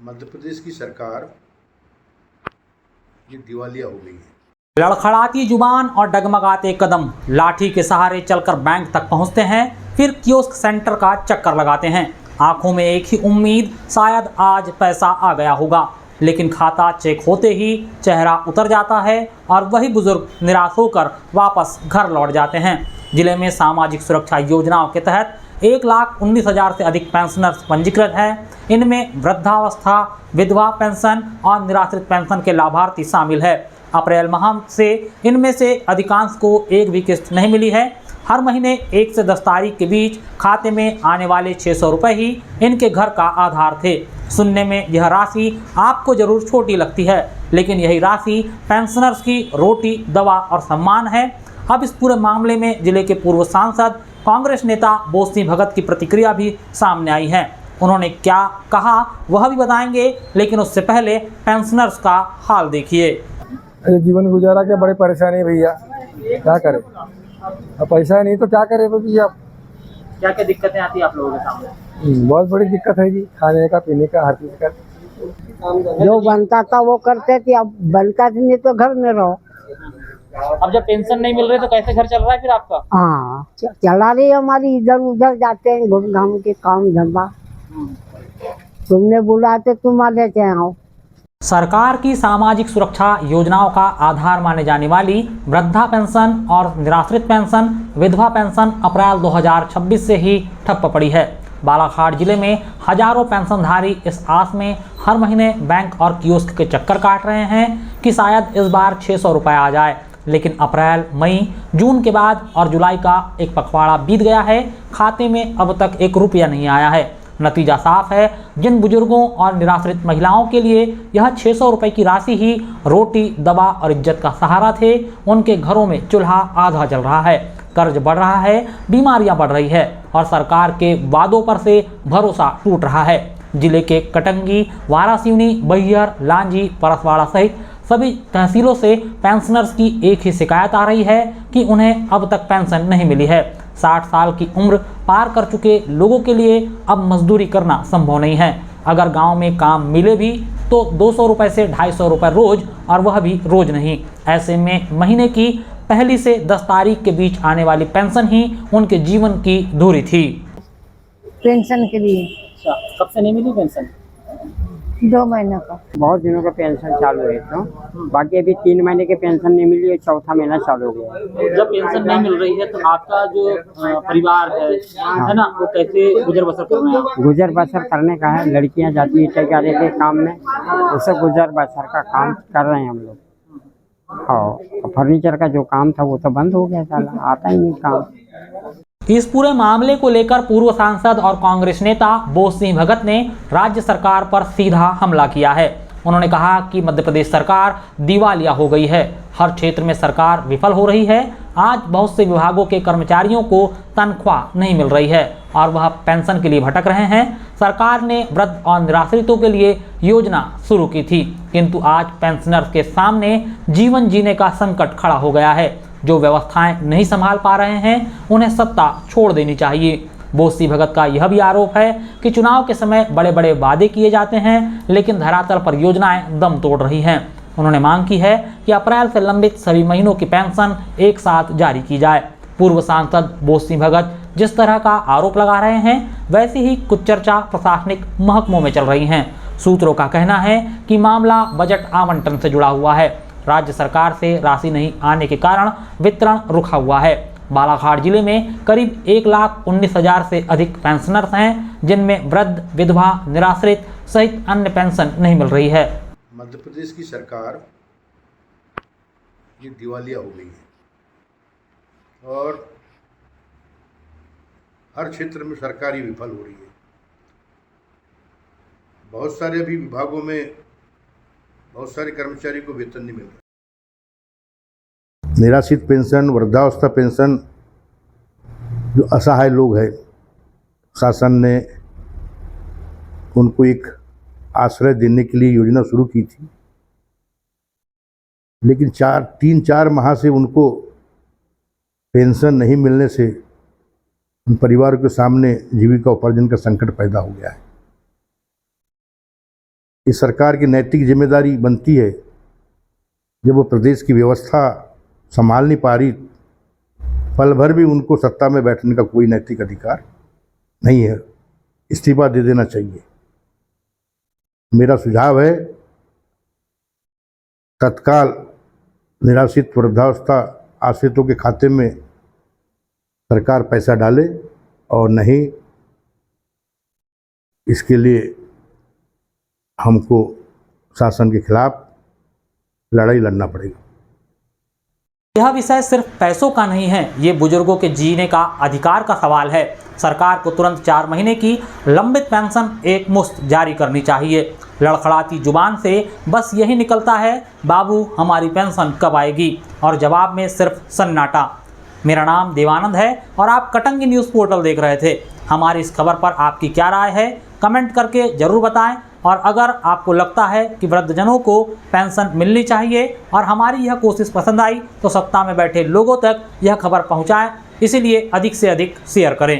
मध्य प्रदेश की सरकार ये दिवालिया हो गई है। लड़खड़ाती जुबान और डगमगाते कदम, लाठी के सहारे चलकर बैंक तक पहुंचते हैं, फिर कियोस्क सेंटर का चक्कर लगाते हैं। आंखों में एक ही उम्मीद, शायद आज पैसा आ गया होगा। लेकिन खाता चेक होते ही चेहरा उतर जाता है और वही बुजुर्ग निराश होकर वापस घर लौट जाते हैं। जिले में सामाजिक सुरक्षा योजनाओं के तहत 1,19,000 से अधिक पेंशनर्स पंजीकृत हैं। इनमें वृद्धावस्था, विधवा पेंशन और निराश्रित पेंशन के लाभार्थी शामिल है। अप्रैल माह से इनमें से अधिकांश को एक भी किस्त नहीं मिली है। हर महीने 1 से 10 तारीख के बीच खाते में आने वाले 600 रुपये ही इनके घर का आधार थे। सुनने में यह राशि आपको जरूर छोटी लगती है, लेकिन यही राशि पेंशनर्स की रोटी, दवा और सम्मान है। अब इस पूरे मामले में जिले के पूर्व सांसद कांग्रेस नेता बोस सिंह भगत की प्रतिक्रिया भी सामने आई है। उन्होंने क्या कहा वह भी बताएंगे, लेकिन उससे पहले पेंशनर्स का हाल देखिए। जीवन गुजारा के बड़ी परेशानी है भैया, क्या करें, अब पैसा नहीं तो क्या करें भैया। क्या क्या दिक्कतें आती है आप लोगों के सामने? बहुत बड़ी दिक्कत है जी, खाने का, पीने का, हर चीज का। जो बनता था वो करते थे, अब बनता नहीं तो घर में रहो। अब जब पेंशन नहीं मिल रही तो कैसे घर चल रहा है फिर आपका? हाँ, चला रही हमारी, इधर उधर जाते हैं घूम घाम के काम धंधा। तुमने बुलाते तुम आ लेते आओ। सरकार की सामाजिक सुरक्षा योजनाओं का आधार माने जाने वाली वृद्धा पेंशन और निराश्रित पेंशन, विधवा पेंशन अप्रैल 2026 से ही ठप्प पड़ी है। बालाघाट जिले में हजारों पेंशनधारी इस आस में हर महीने बैंक और कियोस्क के चक्कर काट रहे हैं कि शायद इस बार 600 रुपये आ जाए। लेकिन अप्रैल, मई, जून के बाद और जुलाई का एक पखवाड़ा बीत गया है, खाते में अब तक 1 रुपया नहीं आया है। नतीजा साफ है, जिन बुजुर्गों और निराश्रित महिलाओं के लिए यह 600 रुपये की राशि ही रोटी, दवा और इज्जत का सहारा थे, उनके घरों में चूल्हा आधा जल रहा है, कर्ज बढ़ रहा है, बीमारियां बढ़ रही है और सरकार के वादों पर से भरोसा टूट रहा है। जिले के कटंगी, वारासिवनी, बैहर, लांजी, परसवाड़ा सहित सभी तहसीलों से पेंशनर्स की एक ही शिकायत आ रही है कि उन्हें अब तक पेंशन नहीं मिली है। 60 साल की उम्र पार कर चुके लोगों के लिए अब मजदूरी करना संभव नहीं है। अगर गांव में काम मिले भी तो 200 रुपये से 250 रुपये रोज, और वह भी रोज नहीं। ऐसे में महीने की 1 से 10 तारीख के बीच आने वाली पेंशन ही उनके जीवन की धुरी थी। पेंशन के लिए कब से नहीं मिली पेंशन? 2 महीने का। बहुत दिनों का पेंशन चालू है, तो बाकी अभी 3 महीने के पेंशन नहीं मिली है, 4था महीना चालू हो गया। जब पेंशन नहीं मिल रही है तो आपका जो परिवार है ना, वो कैसे गुजर बसर कर रहे हैं? गुजर बसर करने का है, लड़कियां जाती है ठेकेदारी के काम में, उससे गुजर बसर का काम कर रहे हैं हम लोग। और फर्नीचर का जो काम था वो तो बंद हो गया, साला आता ही नहीं काम। इस पूरे मामले को लेकर पूर्व सांसद और कांग्रेस नेता बोस सिंह भगत ने राज्य सरकार पर सीधा हमला किया है। उन्होंने कहा कि मध्य प्रदेश सरकार दिवालिया हो गई है, हर क्षेत्र में सरकार विफल हो रही है। आज बहुत से विभागों के कर्मचारियों को तनख्वाह नहीं मिल रही है और वह पेंशन के लिए भटक रहे हैं। सरकार ने वृद्ध और निराश्रितों के लिए योजना शुरू की थी, किंतु आज पेंशनर्स के सामने जीवन जीने का संकट खड़ा हो गया है। जो व्यवस्थाएं नहीं संभाल पा रहे हैं उन्हें सत्ता छोड़ देनी चाहिए। बोस सिंह भगत का यह भी आरोप है कि चुनाव के समय बड़े बड़े वादे किए जाते हैं, लेकिन धरातल पर योजनाएं दम तोड़ रही हैं। उन्होंने मांग की है कि अप्रैल से लंबित सभी महीनों की पेंशन एक साथ जारी की जाए। पूर्व सांसद बोस सिंह भगत जिस तरह का आरोप लगा रहे हैं, वैसी ही कुछ चर्चा प्रशासनिक महकमों में चल रही हैं। सूत्रों का कहना है कि मामला बजट आवंटन से जुड़ा हुआ है। राज्य सरकार से राशि नहीं आने के कारण वितरण रुका हुआ है। बालाघाट जिले में करीब 1,19,000 से अधिक पेंशनर्स हैं, जिनमें वृद्ध, विधवा, निराश्रित सहित अन्य पेंशन नहीं मिल रही है। मध्य प्रदेश की सरकार ये दिवालिया हो गई है और हर क्षेत्र में सरकार ही विफल हो रही है। बहुत सारे अभी विभागों में बहुत सारे कर्मचारी को वेतन नहीं मिल रहा। निराश्रित पेंशन, वृद्धावस्था पेंशन, जो असहाय लोग हैं, शासन ने उनको एक आश्रय देने के लिए योजना शुरू की थी, लेकिन 3-4 माह से उनको पेंशन नहीं मिलने से उन परिवारों के सामने जीविका उपार्जन का संकट पैदा हो गया है। इस सरकार की नैतिक जिम्मेदारी बनती है, जब वो प्रदेश की व्यवस्था संभाल नहीं पा रही, पल भर भी उनको सत्ता में बैठने का कोई नैतिक अधिकार नहीं है, इस्तीफा दे देना चाहिए। मेरा सुझाव है तत्काल निराश्रित वृद्धावस्था आश्रितों के खाते में सरकार पैसा डाले, और नहीं इसके लिए हमको शासन के खिलाफ लड़ाई लड़ना पड़ेगा। यह विषय सिर्फ पैसों का नहीं है, ये बुजुर्गों के जीने का अधिकार का सवाल है। सरकार को तुरंत 4 महीने की लंबित पेंशन एक मुश्त जारी करनी चाहिए। लड़खड़ाती जुबान से बस यही निकलता है, बाबू हमारी पेंशन कब आएगी, और जवाब में सिर्फ सन्नाटा। मेरा नाम देवानंद है और आप कटंगी न्यूज़ पोर्टल देख रहे थे। हमारी इस खबर पर आपकी क्या राय है, कमेंट करके ज़रूर बताएं। और अगर आपको लगता है कि वृद्धजनों को पेंशन मिलनी चाहिए और हमारी यह कोशिश पसंद आई, तो सत्ता में बैठे लोगों तक यह खबर पहुंचाएं। इसीलिए अधिक से अधिक शेयर करें।